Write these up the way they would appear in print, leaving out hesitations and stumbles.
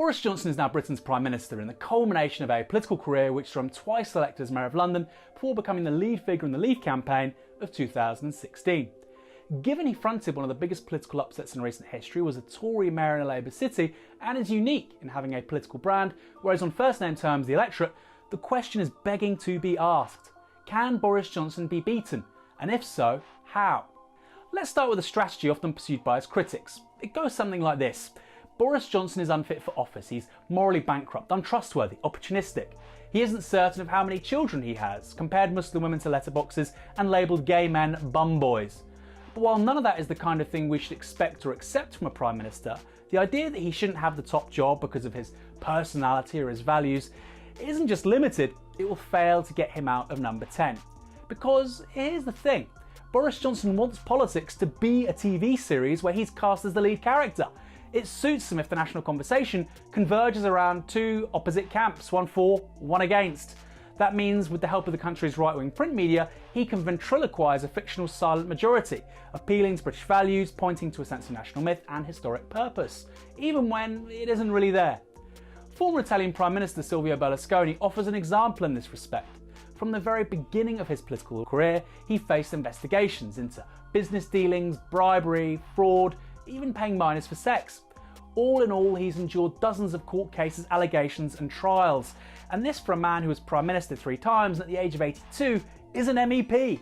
Boris Johnson is now Britain's Prime Minister in the culmination of a political career which saw him twice elected as Mayor of London before becoming the lead figure in the Leave campaign of 2016. Given he fronted one of the biggest political upsets in recent history, was a Tory mayor in a Labour city, and is unique in having a political brand, whereas on first name terms the electorate, the question is begging to be asked. Can Boris Johnson be beaten? And if so, how? Let's start with a strategy often pursued by his critics. It goes something like this. Boris Johnson is unfit for office, he's morally bankrupt, untrustworthy, opportunistic. He isn't certain of how many children he has, compared Muslim women to letterboxes and labelled gay men bum boys. But while none of that is the kind of thing we should expect or accept from a Prime Minister, the idea that he shouldn't have the top job because of his personality or his values isn't just limited, it will fail to get him out of number 10. Because here's the thing, Boris Johnson wants politics to be a TV series where he's cast as the lead character. It suits him if the national conversation converges around two opposite camps, one for, one against. That means, with the help of the country's right-wing print media, he can ventriloquise a fictional silent majority, appealing to British values, pointing to a sense of national myth and historic purpose, even when it isn't really there. Former Italian Prime Minister Silvio Berlusconi offers an example in this respect. From the very beginning of his political career, he faced investigations into business dealings, bribery, fraud, even paying minors for sex. All in all, he's endured dozens of court cases, allegations and trials. And this for a man who was Prime Minister 3 times and at the age of 82 is an MEP.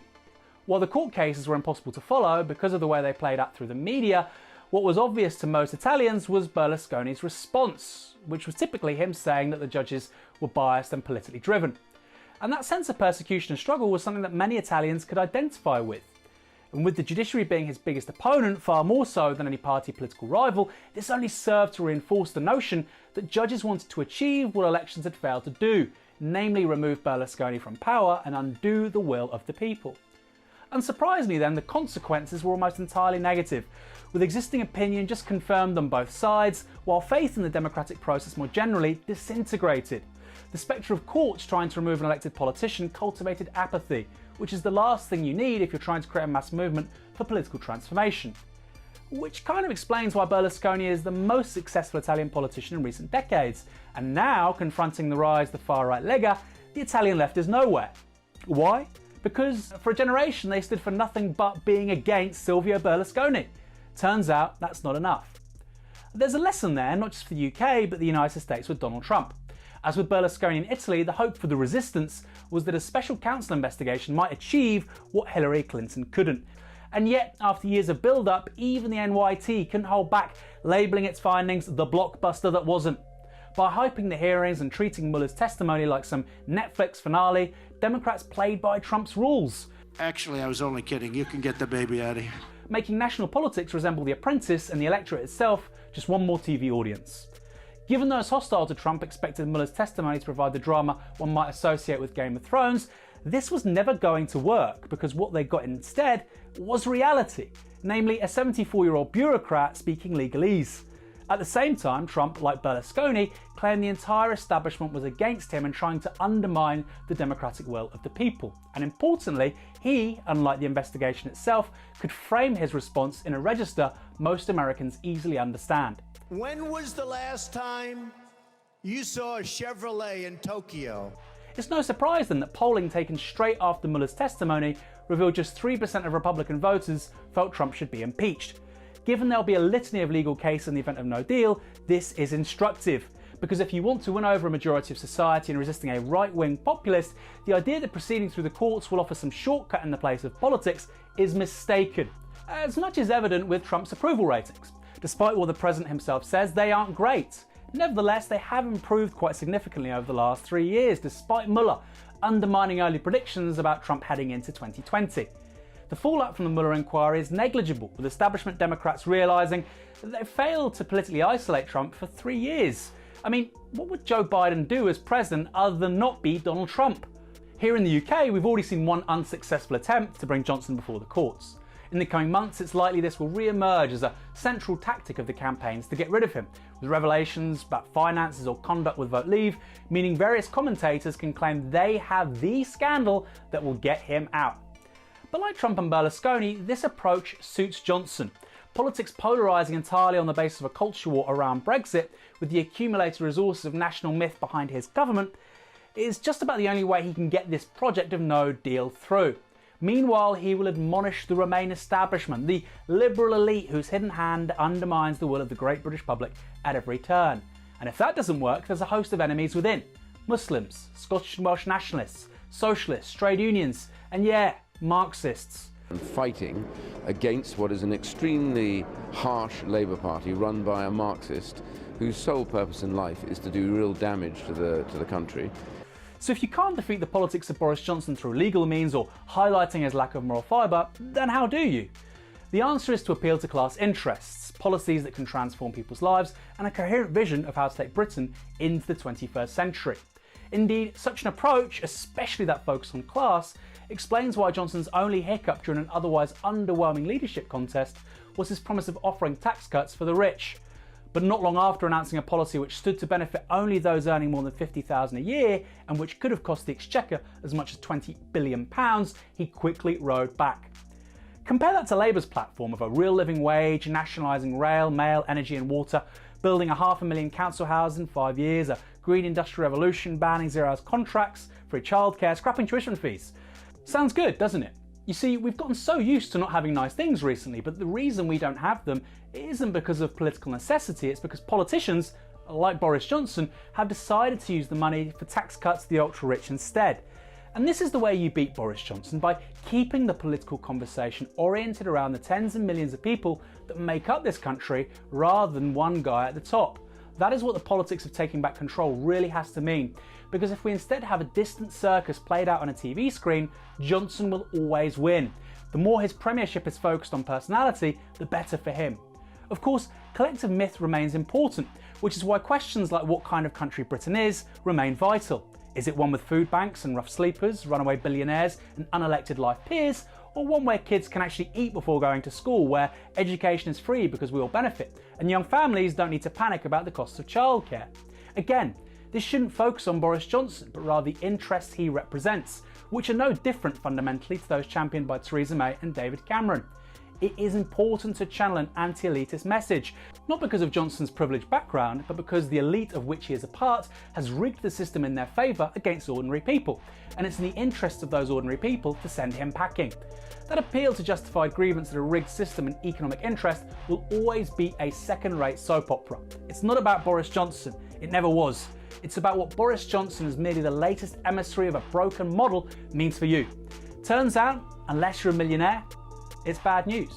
While the court cases were impossible to follow because of the way they played out through the media, what was obvious to most Italians was Berlusconi's response, which was typically him saying that the judges were biased and politically driven. And that sense of persecution and struggle was something that many Italians could identify with. And with the judiciary being his biggest opponent, far more so than any party political rival, this only served to reinforce the notion that judges wanted to achieve what elections had failed to do, namely remove Berlusconi from power and undo the will of the people. Unsurprisingly then, the consequences were almost entirely negative, with existing opinion just confirmed on both sides, while faith in the democratic process more generally disintegrated. The spectre of courts trying to remove an elected politician cultivated apathy, which is the last thing you need if you're trying to create a mass movement for political transformation. Which kind of explains why Berlusconi is the most successful Italian politician in recent decades, and now, confronting the rise of the far-right Lega, the Italian left is nowhere. Why? Because for a generation they stood for nothing but being against Silvio Berlusconi. Turns out that's not enough. There's a lesson there, not just for the UK, but the United States with Donald Trump. As with Berlusconi in Italy, the hope for the resistance was that a special counsel investigation might achieve what Hillary Clinton couldn't. And yet, after years of build-up, even the NYT couldn't hold back, labelling its findings the blockbuster that wasn't. By hyping the hearings and treating Mueller's testimony like some Netflix finale, Democrats played by Trump's rules. Actually, I was only kidding. You can get the baby out of here. Making national politics resemble The Apprentice and the electorate itself just one more TV audience. Given those hostile to Trump expected Mueller's testimony to provide the drama one might associate with Game of Thrones, this was never going to work because what they got instead was reality, namely a 74-year-old bureaucrat speaking legalese. At the same time, Trump, like Berlusconi, claimed the entire establishment was against him and trying to undermine the democratic will of the people. And importantly, he, unlike the investigation itself, could frame his response in a register most Americans easily understand. When was the last time you saw a Chevrolet in Tokyo? It's no surprise then that polling taken straight after Mueller's testimony revealed just 3% of Republican voters felt Trump should be impeached. Given there'll be a litany of legal cases in the event of no deal, this is instructive. Because if you want to win over a majority of society in resisting a right-wing populist, the idea that proceeding through the courts will offer some shortcut in the place of politics is mistaken. As much is evident with Trump's approval ratings. Despite what the president himself says, they aren't great. Nevertheless, they have improved quite significantly over the last 3 years, despite Mueller undermining early predictions about Trump heading into 2020. The fallout from the Mueller inquiry is negligible, with establishment Democrats realising that they failed to politically isolate Trump for 3 years. I mean, what would Joe Biden do as president other than not be Donald Trump? Here in the UK, we've already seen one unsuccessful attempt to bring Johnson before the courts. In the coming months, it's likely this will re-emerge as a central tactic of the campaigns to get rid of him, with revelations about finances or conduct with Vote Leave, meaning various commentators can claim they have the scandal that will get him out. But like Trump and Berlusconi, this approach suits Johnson. politics polarising entirely on the basis of a culture war around Brexit, with the accumulated resources of national myth behind his government, is just about the only way he can get this project of no deal through. Meanwhile, he will admonish the Remain establishment, the liberal elite whose hidden hand undermines the will of the great British public at every turn. And if that doesn't work, there's a host of enemies within. Muslims, Scottish and Welsh nationalists, socialists, trade unions, and yeah, Marxists. And fighting against what is an extremely harsh Labour Party run by a Marxist whose sole purpose in life is to do real damage to the country. So if you can't defeat the politics of Boris Johnson through legal means or highlighting his lack of moral fibre, then how do you? The answer is to appeal to class interests, policies that can transform people's lives, and a coherent vision of how to take Britain into the 21st century. Indeed, such an approach, especially that focus on class, explains why Johnson's only hiccup during an otherwise underwhelming leadership contest was his promise of offering tax cuts for the rich. But not long after announcing a policy which stood to benefit only those earning more than $50,000 a year, and which could have cost the Exchequer as much as £20 billion, he quickly rode back. Compare that to Labour's platform of a real living wage, nationalising rail, mail, energy and water, building 500,000 council houses in 5 years, a green industrial revolution, banning zero-hours contracts, free childcare, scrapping tuition fees. Sounds good, doesn't it? You see, we've gotten so used to not having nice things recently, but the reason we don't have them isn't because of political necessity, it's because politicians, like Boris Johnson, have decided to use the money for tax cuts to the ultra-rich instead. And this is the way you beat Boris Johnson, by keeping the political conversation oriented around the tens of millions of people that make up this country rather than one guy at the top. That is what the politics of taking back control really has to mean, because if we instead have a distant circus played out on a TV screen, Johnson will always win. The more his premiership is focused on personality, the better for him. Of course, collective myth remains important, which is why questions like what kind of country Britain is remain vital. Is it one with food banks and rough sleepers, runaway billionaires and unelected life peers, or one where kids can actually eat before going to school, where education is free because we all benefit, and young families don't need to panic about the costs of childcare? Again, this shouldn't focus on Boris Johnson, but rather the interests he represents, which are no different fundamentally to those championed by Theresa May and David Cameron. It is important to channel an anti-elitist message, not because of Johnson's privileged background, but because the elite of which he is a part has rigged the system in their favour against ordinary people, and it's in the interests of those ordinary people to send him packing. That appeal to justified grievance at a rigged system and economic interest will always be a second-rate soap opera. It's not about Boris Johnson, it never was. It's about what Boris Johnson, as merely the latest emissary of a broken model, means for you. Turns out, unless you're a millionaire, it's bad news.